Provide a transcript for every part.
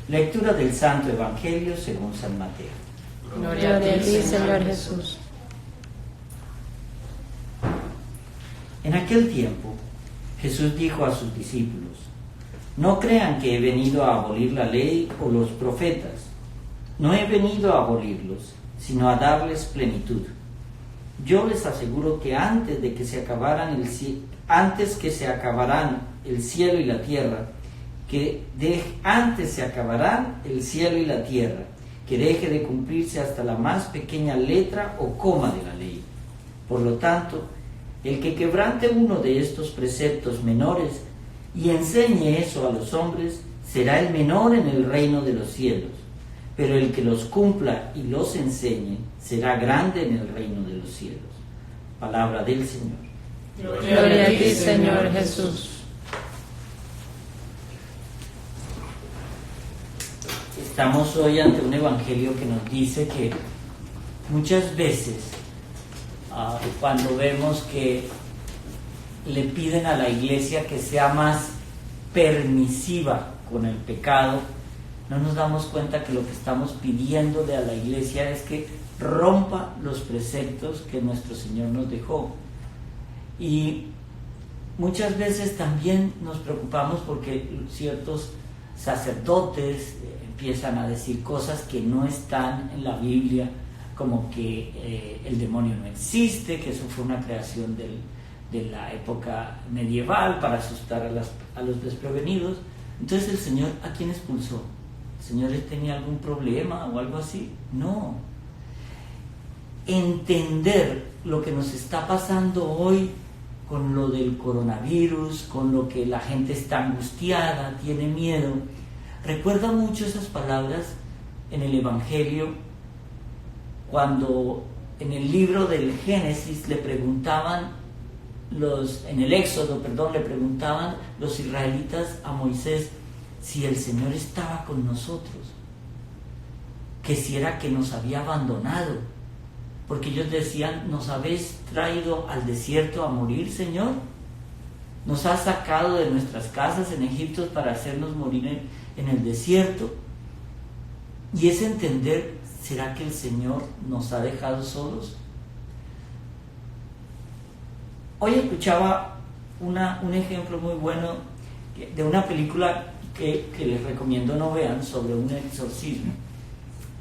Lectura del Santo Evangelio según San Mateo. Gloria a ti, Señor Jesús. En aquel tiempo, Jesús dijo a sus discípulos: no crean que he venido a abolir la ley o los profetas. No he venido a abolirlos, sino a darles plenitud. Yo les aseguro que antes que se acabarán el cielo y la tierra, que deje de cumplirse hasta la más pequeña letra o coma de la ley. Por lo tanto, el que quebrante uno de estos preceptos menores y enseñe eso a los hombres, será el menor en el reino de los cielos. Pero el que los cumpla y los enseñe, será grande en el reino de los cielos. Palabra del Señor. Gloria a ti, Señor Jesús. Estamos hoy ante un evangelio que nos dice que muchas veces cuando vemos que le piden a la iglesia que sea más permisiva con el pecado, no nos damos cuenta que lo que estamos pidiéndole a la iglesia es que rompa los preceptos que nuestro Señor nos dejó. Y muchas veces también nos preocupamos porque ciertos sacerdotes empiezan a decir cosas que no están en la Biblia, como que el demonio no existe, que eso fue una creación de la época medieval para asustar a los desprevenidos. Entonces el Señor, ¿a quién expulsó? ¿El Señor tenía algún problema o algo así? No. Entender lo que nos está pasando hoy con lo del coronavirus, con lo que la gente está angustiada, tiene miedo, recuerda mucho esas palabras en el Evangelio, cuando en el libro del Génesis le preguntaban en el Éxodo, le preguntaban los israelitas a Moisés si el Señor estaba con nosotros, que si era que nos había abandonado, porque ellos decían: ¿nos habéis traído al desierto a morir, Señor? ¿Nos has sacado de nuestras casas en Egipto para hacernos morir en el desierto? Y es entender, ¿será que el Señor nos ha dejado solos? Hoy escuchaba un ejemplo muy bueno de una película que les recomiendo no vean, sobre un exorcismo,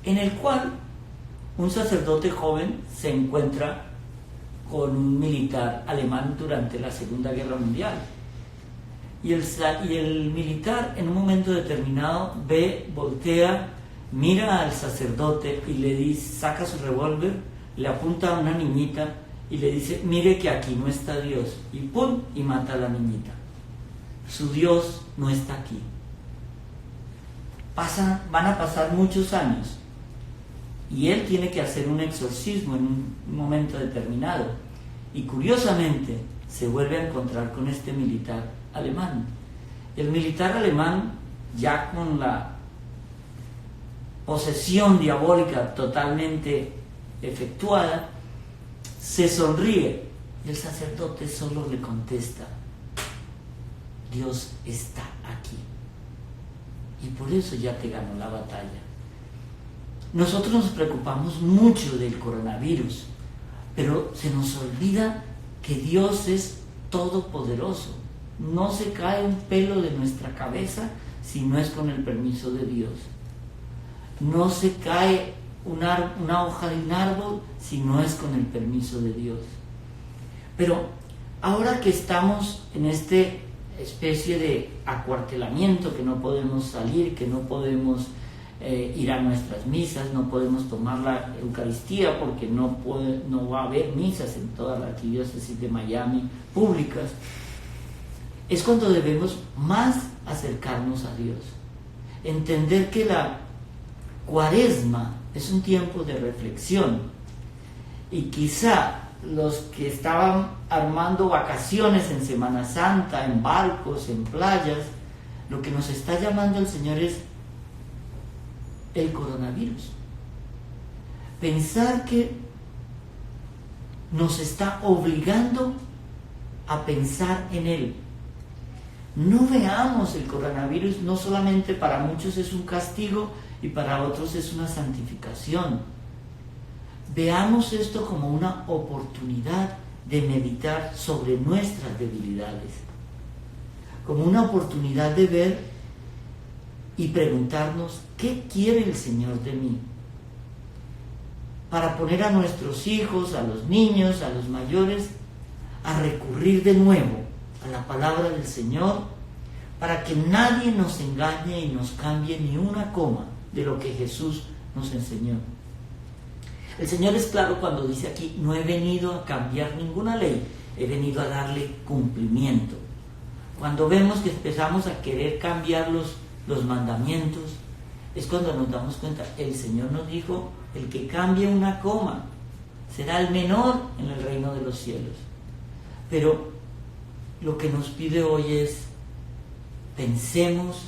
en el cual un sacerdote joven se encuentra con un militar alemán durante la Segunda Guerra Mundial. Y el militar, en un momento determinado, voltea, mira al sacerdote y le dice, saca su revólver, le apunta a una niñita y le dice: mire que aquí no está Dios, y ¡pum!, y mata a la niñita. Su Dios no está aquí. Van a pasar muchos años y él tiene que hacer un exorcismo en un momento determinado, y curiosamente se vuelve a encontrar con este militar alemán. El militar alemán, ya con la posesión diabólica totalmente efectuada, se sonríe, y el sacerdote solo le contesta: Dios está aquí, y por eso ya te ganó la batalla. Nosotros nos preocupamos mucho del coronavirus, pero se nos olvida que Dios es todopoderoso. No se cae un pelo de nuestra cabeza si no es con el permiso de Dios. No se cae una hoja de un árbol si no es con el permiso de Dios. Pero ahora que estamos en esta especie de acuartelamiento, que no podemos salir, que no podemos ir a nuestras misas, no podemos tomar la Eucaristía porque no va a haber misas en toda la arquidiócesis de Miami públicas, es cuando debemos más acercarnos a Dios. Entender que la Cuaresma es un tiempo de reflexión, y quizá los que estaban armando vacaciones en Semana Santa, en barcos, en playas, lo que nos está llamando el Señor es el coronavirus. Pensar que nos está obligando a pensar en Él. No veamos el coronavirus, no solamente para muchos es un castigo y para otros es una santificación. Veamos esto como una oportunidad de meditar sobre nuestras debilidades, como una oportunidad de ver y preguntarnos ¿qué quiere el Señor de mí? Para poner a nuestros hijos, a los niños, a los mayores, a recurrir de nuevo a la palabra del Señor, para que nadie nos engañe y nos cambie ni una coma de lo que Jesús nos enseñó. El Señor es claro cuando dice aquí, no he venido a cambiar ninguna ley, he venido a darle cumplimiento. Cuando vemos que empezamos a querer cambiar los mandamientos, es cuando nos damos cuenta, el Señor nos dijo, el que cambie una coma será el menor en el reino de los cielos. Pero lo que nos pide hoy es, pensemos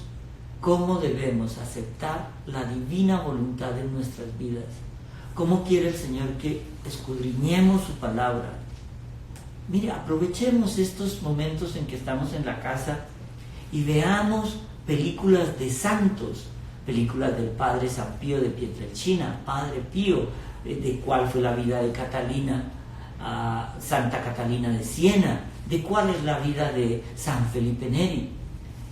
cómo debemos aceptar la divina voluntad en nuestras vidas. ¿Cómo quiere el Señor que escudriñemos su palabra? Mire, aprovechemos estos momentos en que estamos en la casa y veamos películas de santos, películas del Padre San Pío de Pietrelcina, Padre Pío, de cuál fue la vida de Catalina, Santa Catalina de Siena, de cuál es la vida de San Felipe Neri.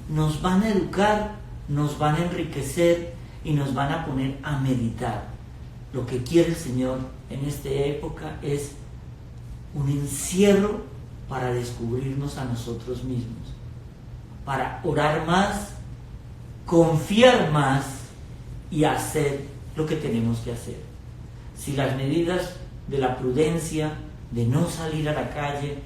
Nos van a educar, nos van a enriquecer y nos van a poner a meditar. Lo que quiere el Señor en esta época es un encierro para descubrirnos a nosotros mismos, para orar más, confiar más y hacer lo que tenemos que hacer. Si las medidas de la prudencia, de no salir a la calle,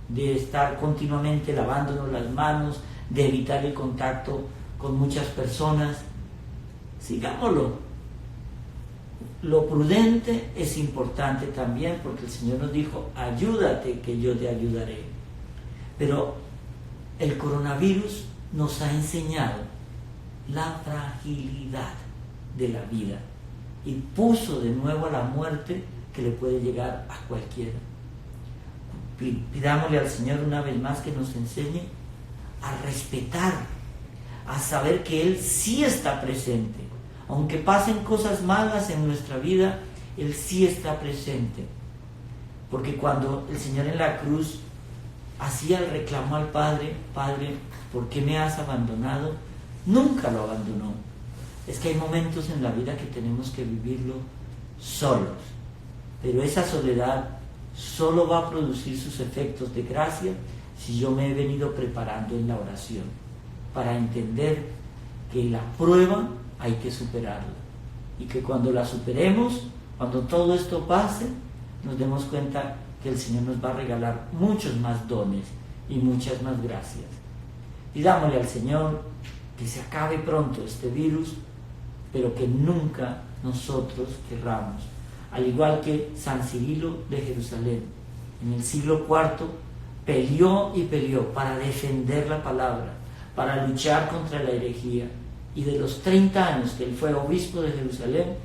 de estar continuamente lavándonos las manos, de evitar el contacto con muchas personas, sigámoslo. Lo prudente es importante también porque el Señor nos dijo, ayúdate que yo te ayudaré. Pero el coronavirus nos ha enseñado la fragilidad de la vida y puso de nuevo a la muerte que le puede llegar a cualquiera. Pidámosle al Señor una vez más que nos enseñe a respetar, a saber que Él sí está presente. Aunque pasen cosas malas en nuestra vida, Él sí está presente. Porque cuando el Señor en la cruz hacía el reclamo al Padre, Padre, ¿por qué me has abandonado? Nunca lo abandonó. Es que hay momentos en la vida que tenemos que vivirlo solos. Pero esa soledad solo va a producir sus efectos de gracia si yo me he venido preparando en la oración, para entender que la prueba hay que superarla y que cuando la superemos, cuando todo esto pase, nos demos cuenta que el Señor nos va a regalar muchos más dones y muchas más gracias. Pidámosle al Señor que se acabe pronto este virus, pero que nunca nosotros querramos. Al igual que San Cirilo de Jerusalén, en el siglo IV, peleó y peleó para defender la palabra, para luchar contra la herejía. Y de los 30 años que él fue obispo de Jerusalén,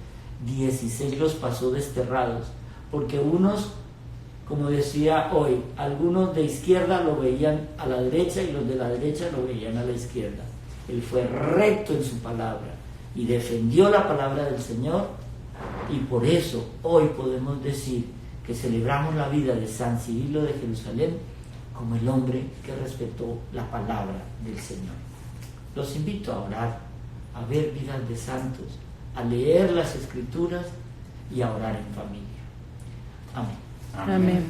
16 los pasó desterrados, porque unos, como decía hoy, algunos de izquierda lo veían a la derecha y los de la derecha lo veían a la izquierda. Él fue recto en su palabra y defendió la palabra del Señor, y por eso hoy podemos decir que celebramos la vida de San Cirilo de Jerusalén como el hombre que respetó la palabra del Señor. Los invito a orar, a ver vidas de santos, a leer las Escrituras y a orar en familia. Amén. Amén.